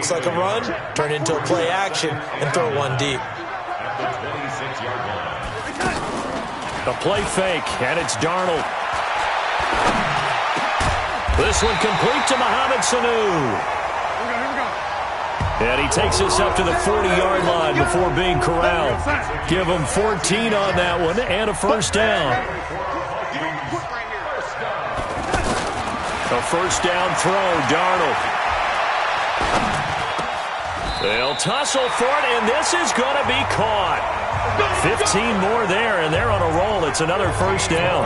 looks like a run, turn into a play action, and throw one deep. A play fake, and it's Darnold. This one complete to Mohamed Sanu. And he takes us up to the 40-yard line before being corralled. Give him 14 on that one and a first down. A first down throw, Darnold. They'll tussle for it, and this is going to be caught. 15 more there, and they're on a roll. It's another first down.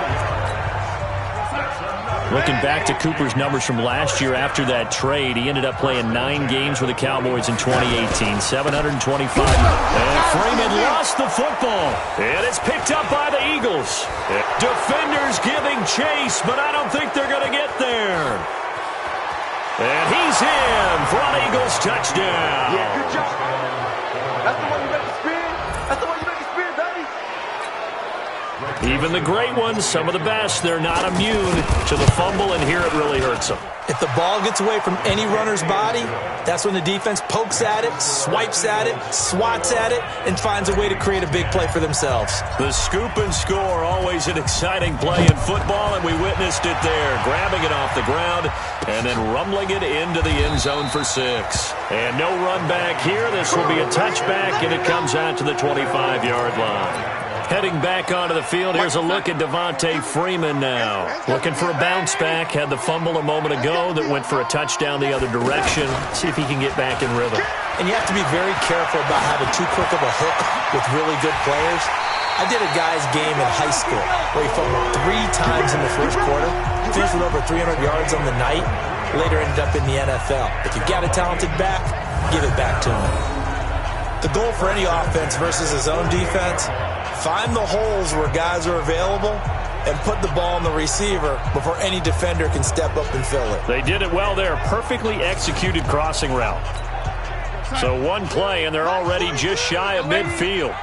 Looking back to Cooper's numbers from last year after that trade, he ended up playing 9 games with the Cowboys in 2018, 725. And Freeman lost the football, and it's picked up by the Eagles. Defenders giving chase, but I don't think they're going to get there. And he's in for an Eagles touchdown. Yeah, good job. That's the one you make the spin. That's the one you make the spin, baby. Even the great ones, some of the best, they're not immune to the fumble, and here it really hurts them. If the ball gets away from any runner's body, that's when the defense pokes at it, swipes at it, swats at it, and finds a way to create a big play for themselves. The scoop and score, always an exciting play in football, and we witnessed it there, grabbing it off the ground and then rumbling it into the end zone for 6. And no run back here. This will be a touchback, and it comes out to the 25-yard line. Heading back onto the field, here's a look at Devontae Freeman now. Looking for a bounce back. Had the fumble a moment ago that went for a touchdown the other direction. See if he can get back in rhythm. And you have to be very careful about having too quick of a hook with really good players. I did a guy's game in high school where he fumbled 3 times in the first quarter, finished with over 300 yards on the night, later ended up in the NFL. If you've got a talented back, give it back to him. The goal for any offense versus his own defense, find the holes where guys are available and put the ball on the receiver before any defender can step up and fill it. They did it well there. Perfectly executed crossing route. So one play, and they're already just shy of midfield.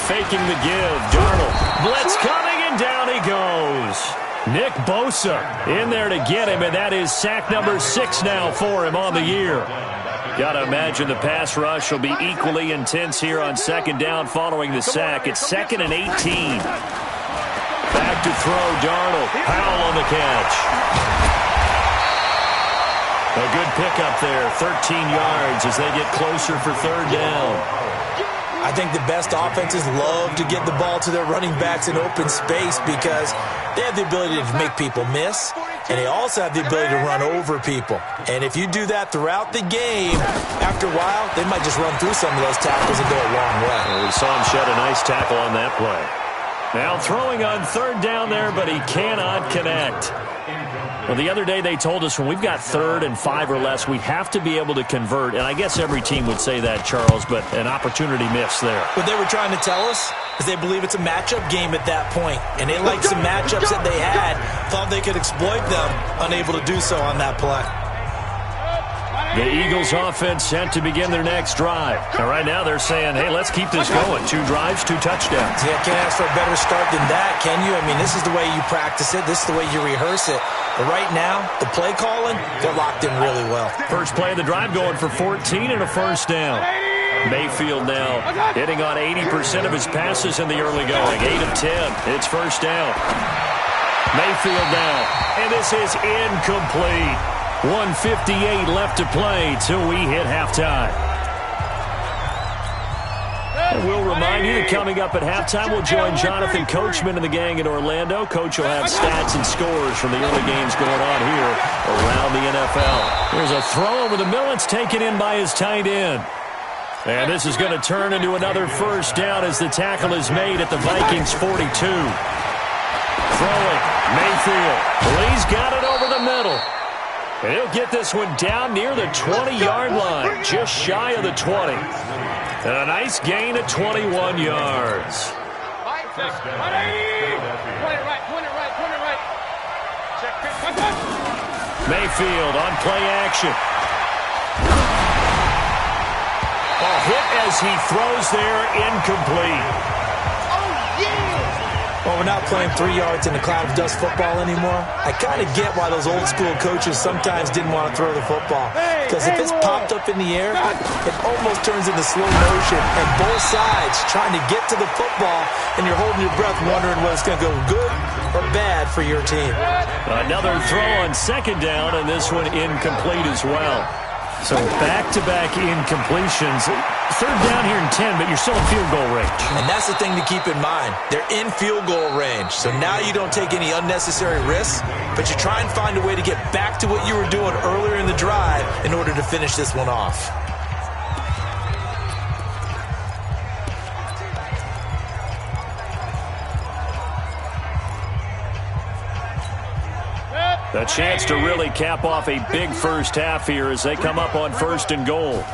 Faking the give. Darnold. Blitz coming, and down he goes. Nick Bosa in there to get him, and that is sack number 6 now for him on the year. Got to imagine the pass rush will be equally intense here on second down following the sack. It's 2nd and 18. Back to throw, Darnold. Powell on the catch. A good pickup there, 13 yards as they get closer for 3rd down. I think the best offenses love to get the ball to their running backs in open space because they have the ability to make people miss, and they also have the ability to run over people. And if you do that throughout the game, after a while, they might just run through some of those tackles and go a long way. Well, we saw him shed a nice tackle on that play. Now throwing on 3rd down there, but he cannot connect. Well, the other day they told us when we've got 3rd and 5 or less, we have to be able to convert. And I guess every team would say that, Charles, but an opportunity missed there. What they were trying to tell us is they believe it's a matchup game at that point. And they liked some matchups that they had, thought they could exploit them, unable to do so on that play. The Eagles offense set to begin their next drive. And right now they're saying, hey, let's keep this going. 2 drives, 2 touchdowns. Yeah, can't ask for a better start than that, can you? I mean, this is the way you practice it. This is the way you rehearse it. But right now, the play calling, they're locked in really well. First play of the drive going for 14 and a first down. Mayfield now hitting on 80% of his passes in the early going. 8 of 10. It's first down. Mayfield now. And this is incomplete. 1:58 left to play till we hit halftime. And we'll remind you that coming up at halftime, we'll join Jonathan Coachman and the gang in Orlando. Coach will have stats and scores from the early games going on here around the NFL. There's a throw over the middle. It's taken in by his tight end. And this is going to turn into another first down as the tackle is made at the Vikings 42. Throwing, Mayfield. Well, he's got it over the middle. And he'll get this one down near the 20-yard line, just shy of the 20. And a nice gain of 21 yards. Mayfield on play action. A hit as he throws there, incomplete. Well, we're not playing 3 yards in a cloud of dust football anymore. I kind of get why those old school coaches sometimes didn't want to throw the football. Because if it's popped up in the air, it almost turns into slow motion. And both sides trying to get to the football, and you're holding your breath wondering whether it's going to go good or bad for your team. Another throw on second down, and this one incomplete as well. So back-to-back incompletions. Third down here in 10, but you're still in field goal range. And that's the thing to keep in mind. They're in field goal range. So now you don't take any unnecessary risks, but you try and find a way to get back to what you were doing earlier in the drive in order to finish this one off. A chance to really cap off a big first half here as they come up on 1st and goal.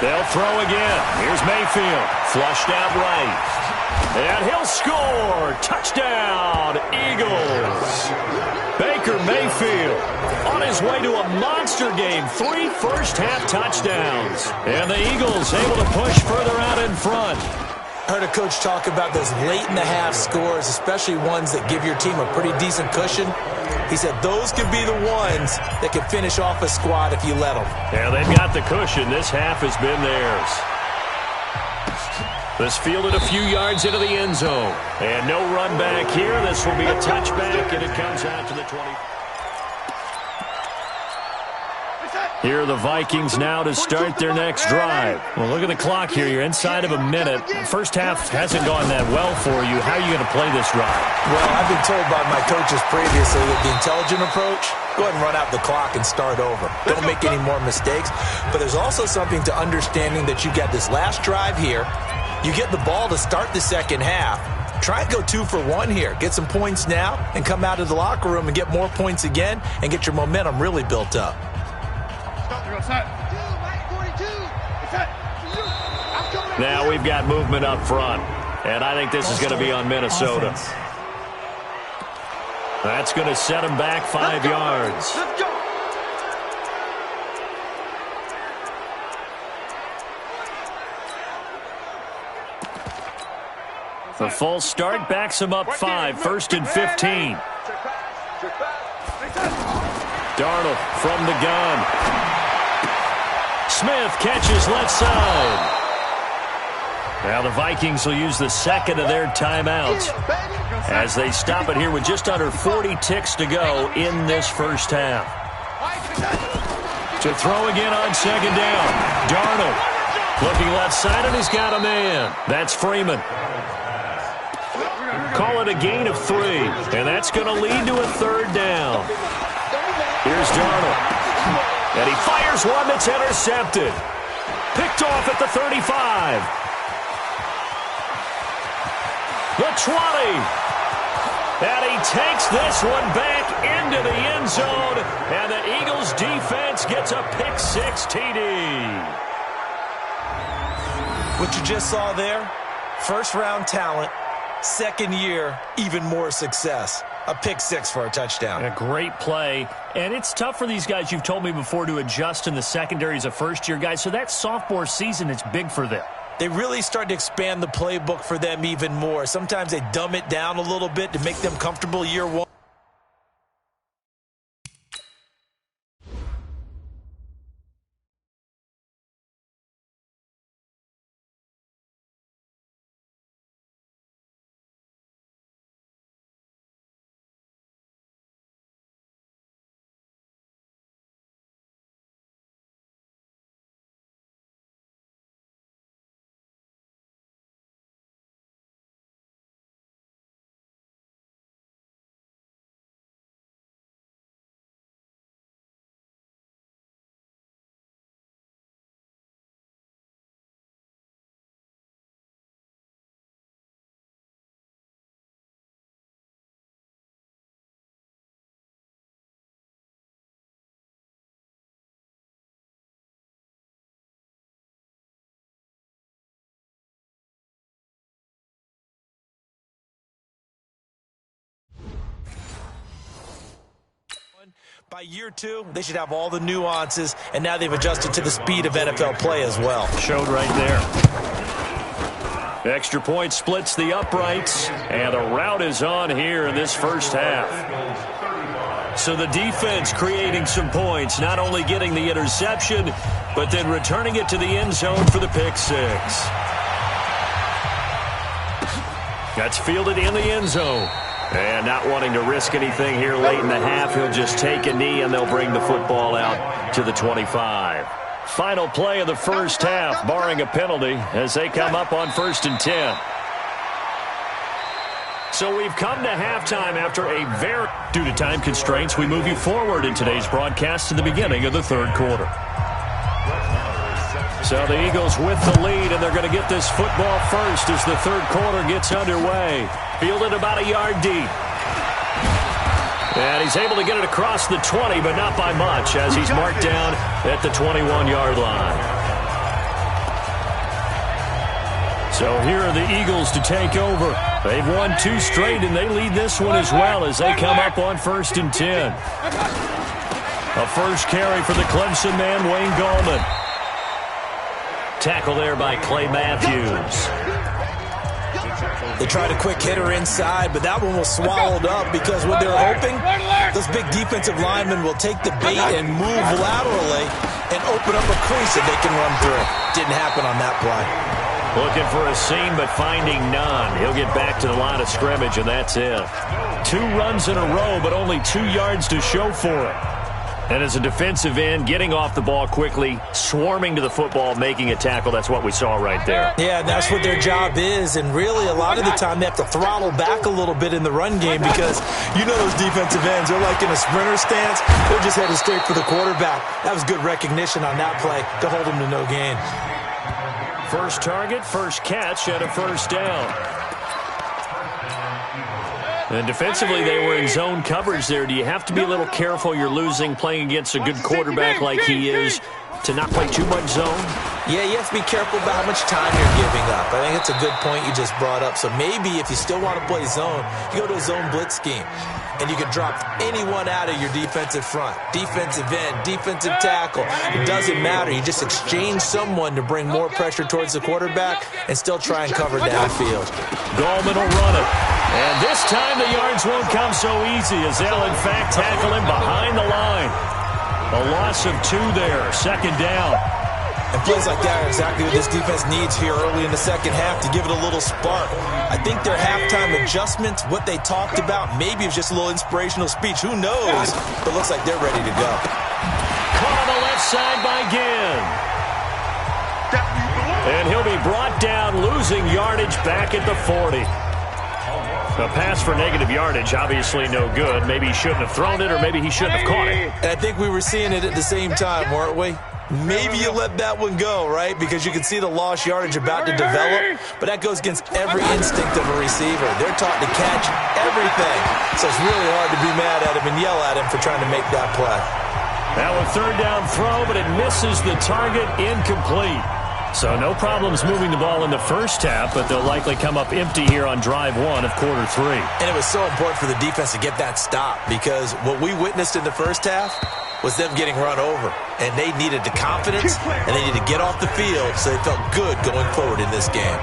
They'll throw again. Here's Mayfield. Flushed out right. And he'll score. Touchdown, Eagles. Baker Mayfield on his way to a monster game. 3 first-half touchdowns. And the Eagles able to push further out in front. I heard a coach talk about those late-in-the-half scores, especially ones that give your team a pretty decent cushion. He said those could be the ones that can finish off a squad if you let them. Yeah, they've got the cushion. This half has been theirs. This fielded a few yards into the end zone. And no run back here. This will be a touchback, and it comes out to the 20. Here are the Vikings now to start their next drive. Well, look at the clock here. You're inside of a minute. The first half hasn't gone that well for you. How are you going to play this drive? Well, I've been told by my coaches previously that the intelligent approach, go ahead and run out the clock and start over. Don't make any more mistakes. But there's also something to understanding that you got this last drive here. You get the ball to start the second half. Try and go 2 for 1 here. Get some points now and come out of the locker room and get more points again and get your momentum really built up. Now we've got movement up front, and I think this is going to be on Minnesota. That's going to set them back 5 yards. The full start backs them up 5, 1st and 15. Darnold from the gun. Smith catches left side. Now the Vikings will use the second of their timeouts as they stop it here with just under 40 ticks to go in this first half. To throw again on second down. Darnold looking left side, and he's got a man. That's Freeman. Call it a gain of 3, and that's going to lead to a 3rd down. Here's Darnold. And he fires one that's intercepted. Picked off at the 35. The 20. And he takes this one back into the end zone. And the Eagles defense gets a pick-6 TD. What you just saw there, first-round talent, second year, even more success. A pick-6 for a touchdown. A great play. And it's tough for these guys, you've told me before, to adjust in the secondary as a first-year guy. So that sophomore season is big for them. They really start to expand the playbook for them even more. Sometimes they dumb it down a little bit to make them comfortable year one. By year 2, they should have all the nuances, and now they've adjusted to the speed of NFL play as well. Showed right there. Extra point splits the uprights, and a rout is on here in this first half. So the defense creating some points, not only getting the interception, but then returning it to the end zone for the pick six. That's fielded in the end zone. And not wanting to risk anything here late in the half, he'll just take a knee, and they'll bring the football out to the 25. Final play of the first half, barring a penalty, as they come up on 1st and 10. So we've come to halftime after a very... Due to time constraints, we move you forward in today's broadcast to the beginning of the third quarter. So the Eagles with the lead, and they're going to get this football first as the third quarter gets underway. Fielded about a yard deep. And he's able to get it across the 20, but not by much, as he's marked down at the 21-yard line. So here are the Eagles to take over. They've won 2 straight, and they lead this one as well as they come up on 1st and 10. A first carry for the Clemson man, Wayne Gallman. Tackle there by Clay Matthews. They tried a quick hitter inside, but that one was swallowed up because what they're hoping, those big defensive linemen will take the bait and move laterally and open up a crease that they can run through. Didn't happen on that play. Looking for a seam, but finding none. He'll get back to the line of scrimmage, and that's it. 2 runs in a row, but only 2 yards to show for it. And as a defensive end, getting off the ball quickly, swarming to the football, making a tackle, that's what we saw right there. Yeah, that's what their job is, and really a lot of the time they have to throttle back a little bit in the run game because you know those defensive ends, they're like in a sprinter stance, they're just headed straight for the quarterback. That was good recognition on that play to hold him to no gain. First target, first catch, and a first down. And defensively, they were in zone coverage there. Do you have to be a little careful? You're losing, playing against a good quarterback like he is, to not play too much zone? Yeah, you have to be careful about how much time you're giving up. I think it's a good point you just brought up. So maybe if you still want to play zone, you go to a zone blitz scheme. And you can drop anyone out of your defensive front. Defensive end, defensive tackle. It doesn't matter. You just exchange someone to bring more pressure towards the quarterback and still try and cover downfield. Gallman will run it. And this time the yards won't come so easy as they'll, in fact, tackle him behind the line. A loss of 2 there, 2nd down. And plays like that are exactly what this defense needs here early in the second half to give it a little spark. I think their halftime adjustments, what they talked about, maybe it was just a little inspirational speech. Who knows? But it looks like they're ready to go. Caught on the left side by Ginn. And he'll be brought down, losing yardage back at the 40. A pass for negative yardage, obviously no good. Maybe he shouldn't have thrown it, or maybe he shouldn't have caught it. And I think we were seeing it at the same time, weren't we? Maybe you let that one go, right? Because you can see the lost yardage about to develop, but that goes against every instinct of a receiver. They're taught to catch everything. So it's really hard to be mad at him and yell at him for trying to make that play. Now a 3rd down throw, but it misses the target, incomplete. So no problems moving the ball in the first half, but they'll likely come up empty here on drive 1 of quarter 3. And it was so important for the defense to get that stop because what we witnessed in the first half was them getting run over. And they needed the confidence, and they needed to get off the field so they felt good going forward in this game.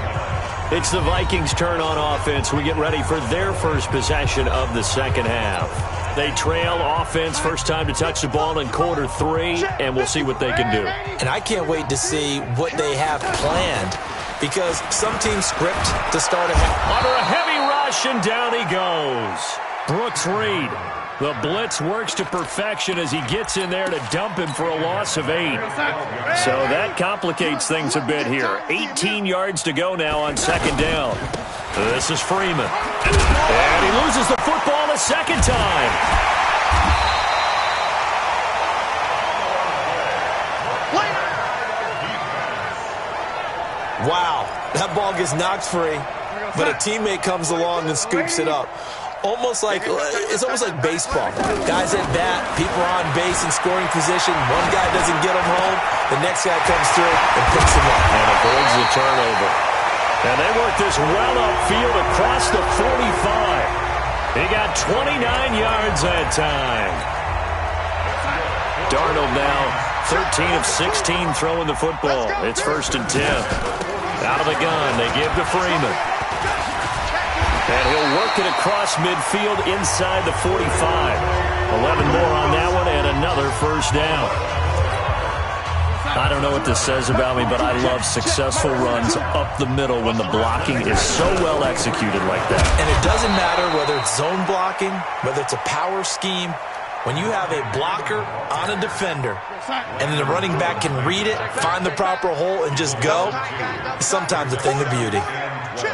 It's the Vikings' turn on offense. We get ready for their first possession of the second half. They trail offense, first time to touch the ball in quarter 3, and we'll see what they can do. And I can't wait to see what they have planned because some teams script to start a half. Under a heavy rush, and down he goes. Brooks Reed. The blitz works to perfection as he gets in there to dump him for a loss of 8. So that complicates things a bit here. 18 yards to go now on 2nd down. This is Freeman. And he loses the football a second time. Wow, that ball gets knocked free, but a teammate comes along and scoops it up. It's almost like baseball. Guys at bat, people are on base in scoring position. One guy doesn't get them home. The next guy comes through and picks him up. And avoids the turnover. And they work this well upfield across the 45. He got 29 yards that time. Darnold now 13 of 16 throwing the football. It's 1st and 10. Out of the gun, they give to Freeman. And he'll work it across midfield inside the 45. 11 more on that one and another first down. I don't know what this says about me, but I love successful runs up the middle when the blocking is so well executed like that. And it doesn't matter whether it's zone blocking, whether it's a power scheme. When you have a blocker on a defender and then the running back can read it, find the proper hole, and just go, it's sometimes a thing of beauty.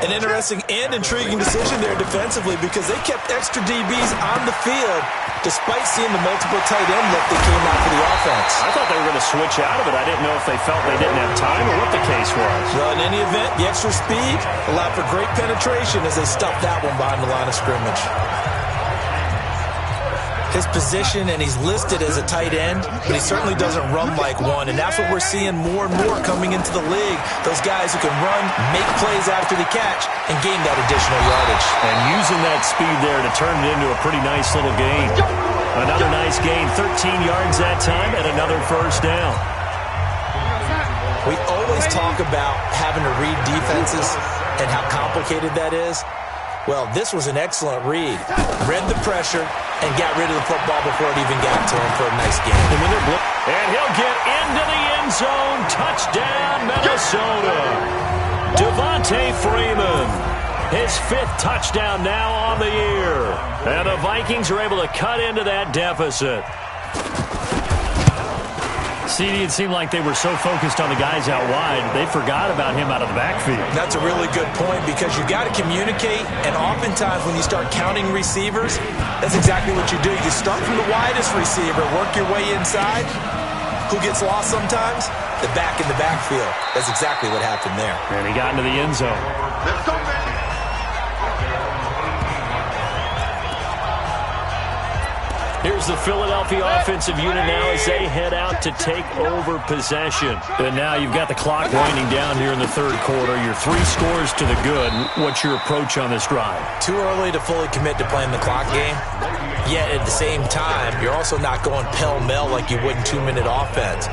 An interesting and intriguing decision there defensively because they kept extra DBs on the field despite seeing the multiple tight end look that came out for the offense. I thought they were going to switch out of it. I didn't know if they felt they didn't have time or what the case was. Well, in any event, the extra speed allowed for great penetration as they stuffed that one behind the line of scrimmage. His position, and he's listed as a tight end, but he certainly doesn't run like one, and that's what we're seeing more and more coming into the league. Those guys who can run, make plays after the catch, and gain that additional yardage. And using that speed there to turn it into a pretty nice little gain. Another nice gain, 13 yards that time, and another first down. We always talk about having to read defenses and how complicated that is. Well, this was an excellent read. Read the pressure and got rid of the football before it even got to him for a nice gain. And he'll get into the end zone. Touchdown, Minnesota. Devontae Freeman. His 5th touchdown now on the year. And the Vikings are able to cut into that deficit. CD, it seemed like they were so focused on the guys out wide, they forgot about him out of the backfield. That's a really good point because you got to communicate, and oftentimes when you start counting receivers, that's exactly what you do. You start from the widest receiver, work your way inside. Who gets lost sometimes? The back in the backfield. That's exactly what happened there. And he got into the end zone. Let's go, man. Here's the Philadelphia offensive unit now as they head out to take over possession. And now you've got the clock winding down here in the third quarter. You're 3 scores to the good. What's your approach on this drive? Too early to fully commit to playing the clock game. Yet at the same time, you're also not going pell-mell like you would in 2-minute offense.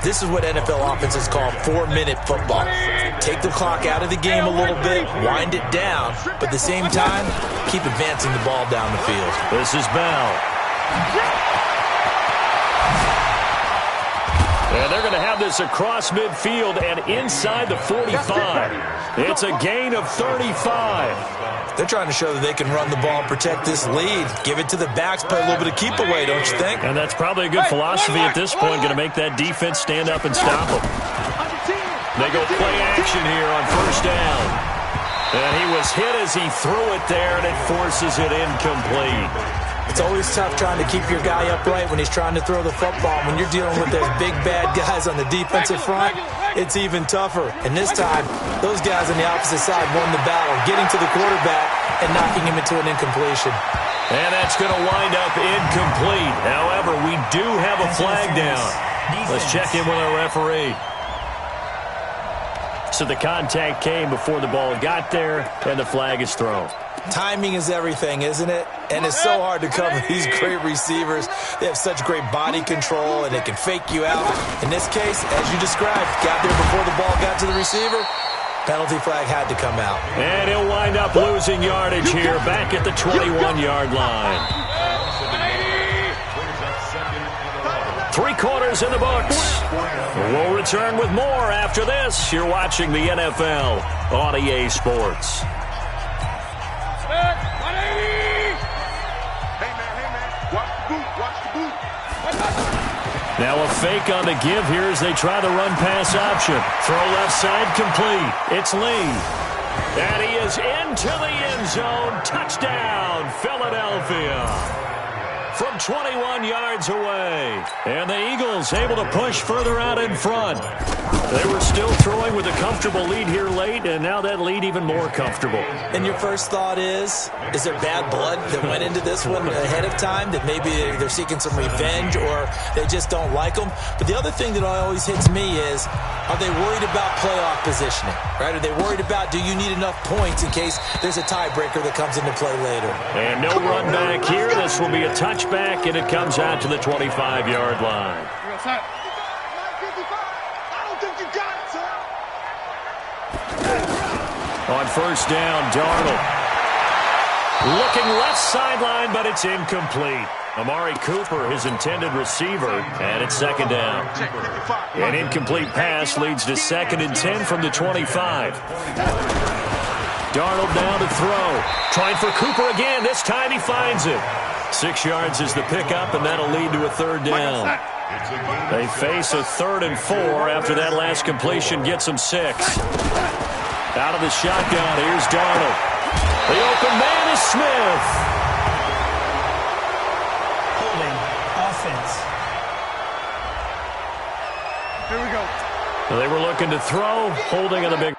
This is what NFL offenses call 4-minute football. Take the clock out of the game a little bit, wind it down, but at the same time, keep advancing the ball down the field. This is Bell. And they're going to have this across midfield and inside the 45. It's a gain of 35. They're trying to show that they can run the ball and protect this lead. Give it to the backs, play a little bit of keep away, don't you think? And that's probably a good philosophy at this point, going to make that defense stand up and stop them. They go play action here on first down. And he was hit as he threw it there, and it forces it incomplete. It's always tough trying to keep your guy upright when he's trying to throw the football. When you're dealing with those big, bad guys on the defensive front, it's even tougher. And this time, those guys on the opposite side won the battle, getting to the quarterback and knocking him into an incompletion. And that's going to wind up incomplete. However, we do have a flag down. Let's check in with our referee. So the contact came before the ball got there, and the flag is thrown. Timing is everything, isn't it? And it's so hard to cover these great receivers. They have such great body control, and they can fake you out. In this case, as you described, got there before the ball got to the receiver. Penalty flag had to come out. And he'll wind up losing yardage here back at the 21-yard line. 3 quarters in the books. We'll return with more after this. You're watching the NFL on EA Sports. Now a fake on the give here as they try the run-pass option. Throw left side complete. It's Lee. And he is into the end zone. Touchdown, Philadelphia. From 21 yards away. And the Eagles able to push further out in front. They were still throwing with a comfortable lead here late, and now that lead even more comfortable. And your first thought is there bad blood that went into this one ahead of time, that maybe they're seeking some revenge or they just don't like them? But the other thing that always hits me is, are they worried about playoff positioning, right? Are they worried about, do you need enough points in case there's a tiebreaker that comes into play later? And no run back here. This will be a touchback, and it comes out to the 25-yard line. On first down, Darnold. Looking left sideline, but it's incomplete. Amari Cooper, his intended receiver, and it's second down. An incomplete pass leads to 2nd and 10 from the 25. Darnold down to throw. Trying for Cooper again. This time he finds it. 6 yards is the pickup, and that'll lead to a 3rd down. They face a 3rd and 4 after that last completion gets them 6. Out of the shotgun, here's Darnold. The open man is Smith. Holding offense. Here we go. They were looking to throw, holding on the big.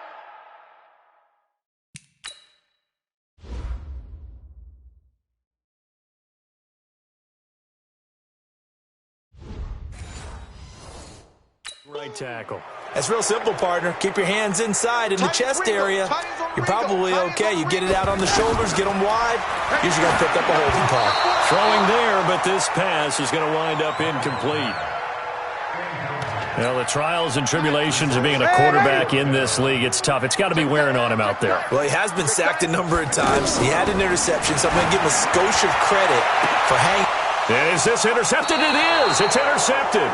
Right tackle. That's real simple, partner. Keep your hands inside in the chest area. You're probably okay. You get it out on the shoulders, get them wide. Usually going to pick up a holding call. Throwing there, but this pass is going to wind up incomplete. Well, the trials and tribulations of being a quarterback in this league, it's tough. It's got to be wearing on him out there. Well, he has been sacked a number of times. He had an interception, so I'm going to give him a skosh of credit for hanging. Is this intercepted? It is. It's intercepted.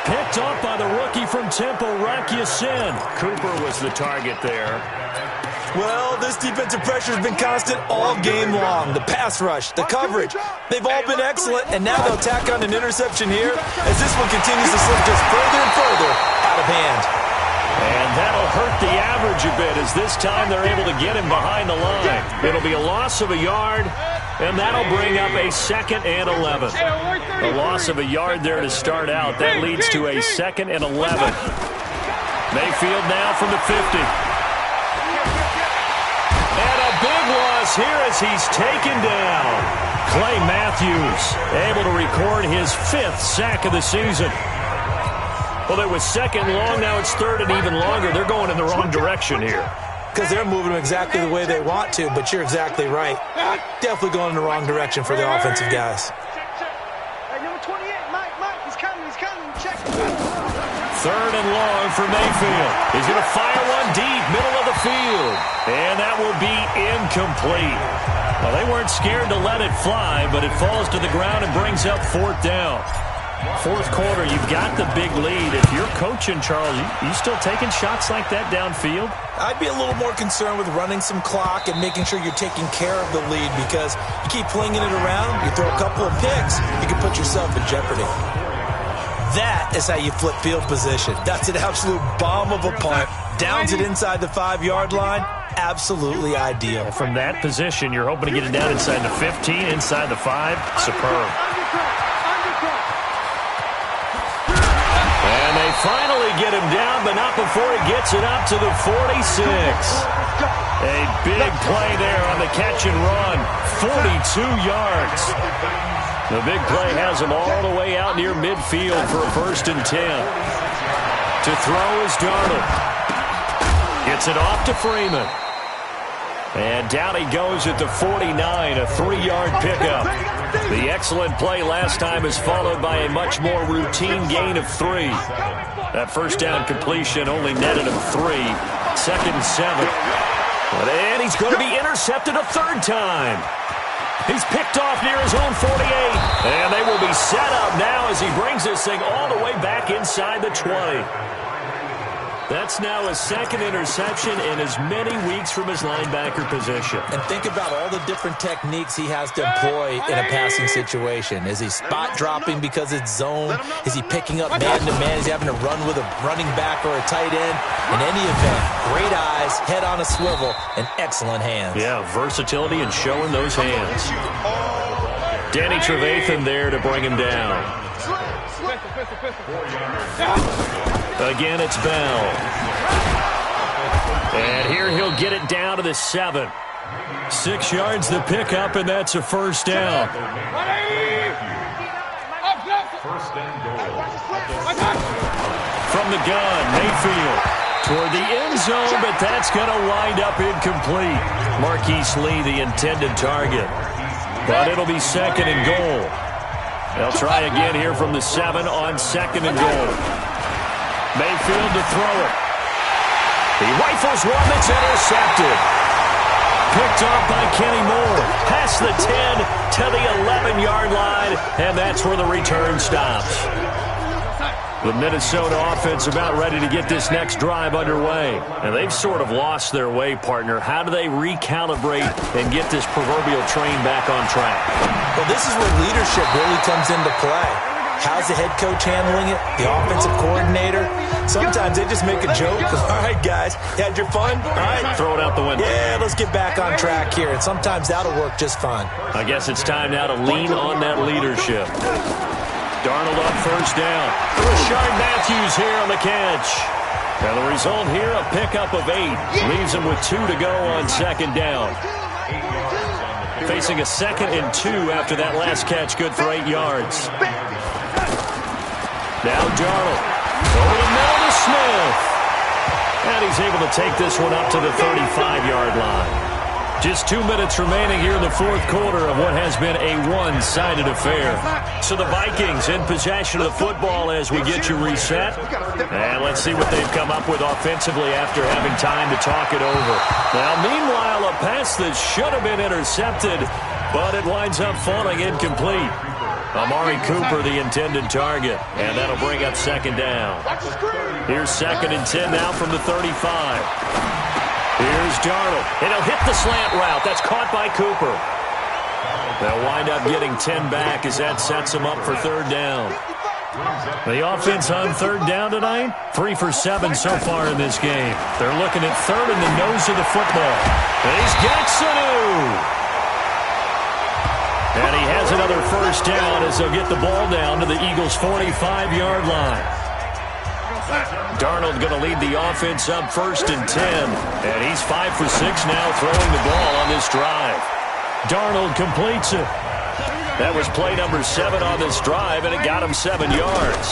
Picked off by the rookie from Temple, Rocky Sin. Cooper was the target there. Well, this defensive pressure has been constant all game long. The pass rush, the coverage, they've all been excellent, and now they'll tack on an interception here as this one continues to slip just further and further out of hand. And that'll hurt the average a bit as this time they're able to get him behind the line. It'll be a loss of a yard, and that'll bring up a 2nd and 11. A loss of a yard there to start out. That leads to a 2nd and 11. Mayfield now from the 50. And a big loss here as he's taken down. Clay Matthews able to record his 5th sack of the season. Well, it was 2nd long, now it's 3rd and even longer. They're going in the wrong direction here. Because they're moving them exactly the way they want to, but you're exactly right. Definitely going in the wrong direction for the offensive guys. Number 28, Mike, he's coming, check. 3rd and long for Mayfield. He's going to fire one deep, middle of the field. And that will be incomplete. Well, they weren't scared to let it fly, but it falls to the ground and brings up 4th down. 4th quarter, you've got the big lead. If you're coaching, Charles, you still taking shots like that downfield? I'd be a little more concerned with running some clock and making sure you're taking care of the lead because you keep flinging it around, you throw a couple of picks, you can put yourself in jeopardy. That is how you flip field position. That's an absolute bomb of a punt. Downs it inside the 5-yard line. Absolutely ideal. From that position, you're hoping to get it down inside the 15, inside the 5. Superb. And they finally get him down, but not before he gets it up to the 46. A big play there on the catch and run. 42 yards. The big play has him all the way out near midfield for a 1st and 10. To throw is Darnold. Gets it off to Freeman. And down he goes at the 49, a 3-yard pickup. The excellent play last time is followed by a much more routine gain of 3. That 1st down completion only netted him 3. 2nd and 7. And he's going to be intercepted a 3rd time. He's picked off near his own 48. And they will be set up now as he brings this thing all the way back inside the 20. That's now his 2nd interception in as many weeks from his linebacker position. And think about all the different techniques he has to employ in a passing situation. Is he spot dropping because it's zone? Is he picking up man-to-man? Is he having to run with a running back or a tight end? In any event, great eyes, head on a swivel, and excellent hands. Yeah, versatility and showing those hands. Danny Trevathan there to bring him down. Again, it's Bell. And here he'll get it down to the 7. 6 yards the pickup, and that's a 1st down. From the gun, Mayfield toward the end zone, but that's going to wind up incomplete. Marquise Lee, the intended target. But it'll be 2nd and goal. They'll try again here from the 7 on 2nd and goal. Mayfield to throw it. He rifles one that's intercepted. Picked off by Kenny Moore. Past the 10 to the 11-yard line, and that's where the return stops. The Minnesota offense about ready to get this next drive underway. And they've sort of lost their way, partner. How do they recalibrate and get this proverbial train back on track? Well, this is where leadership really comes into play. How's the head coach handling it? The offensive coordinator? Sometimes they just make a joke. All right, guys, you had your fun? All right. Throw it out the window. Yeah, let's get back on track here. And sometimes that'll work just fine. I guess it's time now to lean on that leadership. Darnold on first down. Rashard Matthews here on the catch. And the result here, a pickup of 8. Leaves him with 2 to go on second down. Facing a 2nd and 2 after that last catch, good for 8 yards. Now Darnold. Over the middle to Smith. And he's able to take this one up to the 35-yard line. Just 2 minutes remaining here in the fourth quarter of what has been a one-sided affair. So the Vikings in possession of the football as we get you reset. And let's see what they've come up with offensively after having time to talk it over. Now, meanwhile, a pass that should have been intercepted, but it winds up falling incomplete. Amari Cooper, the intended target, and that'll bring up second down. Here's 2nd and 10 now from the 35. Here's Darnold, and he'll hit the slant route. That's caught by Cooper. They'll wind up getting 10 back as that sets them up for third down. The offense on third down tonight, 3 for 7 so far in this game. They're looking at third in the nose of the football. And he's got Sanu. And he has another first down as they'll get the ball down to the Eagles' 45-yard line. Darnold going to lead the offense up 1st and 10. And he's 5 for 6 now throwing the ball on this drive. Darnold completes it. That was play number 7 on this drive, and it got him 7 yards.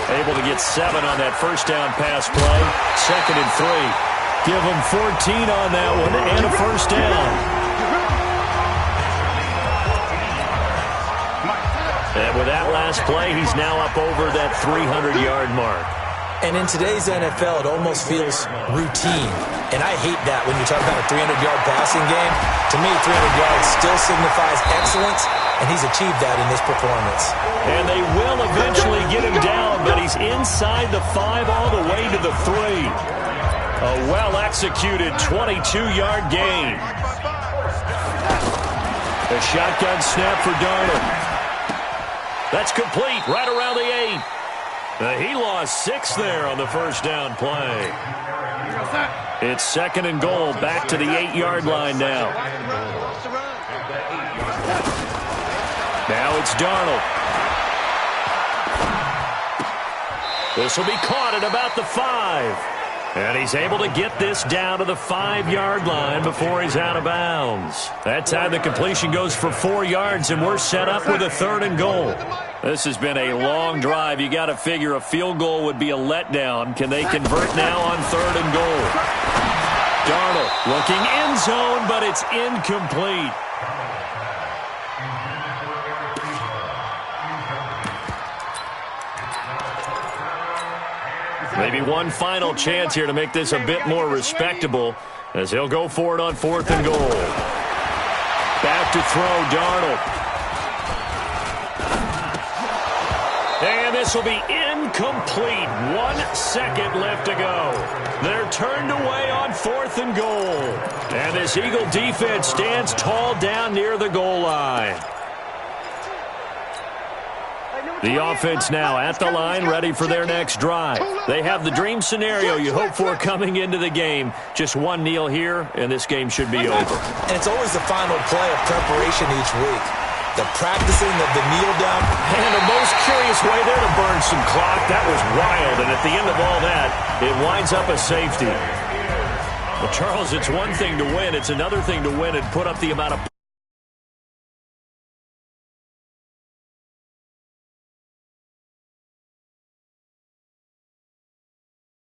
Able to get 7 on that first down pass play. 2nd and 3. Give him 14 on that one and a first down. And with that last play, he's now up over that 300-yard mark. And in today's NFL, it almost feels routine. And I hate that when you talk about a 300-yard passing game. To me, 300 yards still signifies excellence, and he's achieved that in this performance. And they will eventually get him down, but he's inside the 5 all the way to the 3. A well-executed 22-yard gain. A shotgun snap for Darnold. That's complete right around the 8. He lost 6 there on the first down play. It's 2nd and goal, back to the 8-yard line now. Now it's Darnold. This will be caught at about the 5. And he's able to get this down to the 5-yard line before he's out of bounds. That time the completion goes for 4 yards, and we're set up with a 3rd and goal. This has been a long drive. You got to figure a field goal would be a letdown. Can they convert now on 3rd and goal? Darnold looking end zone, but it's incomplete. Maybe one final chance here to make this a bit more respectable as he'll go for it on 4th and goal. Back to throw, Darnold. And this will be incomplete. 1 second left to go. They're turned away on 4th and goal. And this Eagle defense stands tall down near the goal line. The offense now at the line, ready for their next drive. They have the dream scenario you hope for coming into the game. Just one kneel here, and this game should be over. And it's always the final play of preparation each week. The practicing of the kneel down. And the most curious way there to burn some clock. That was wild, and at the end of all that, it winds up a safety. Well, Charles, it's one thing to win. It's another thing to win and put up the amount of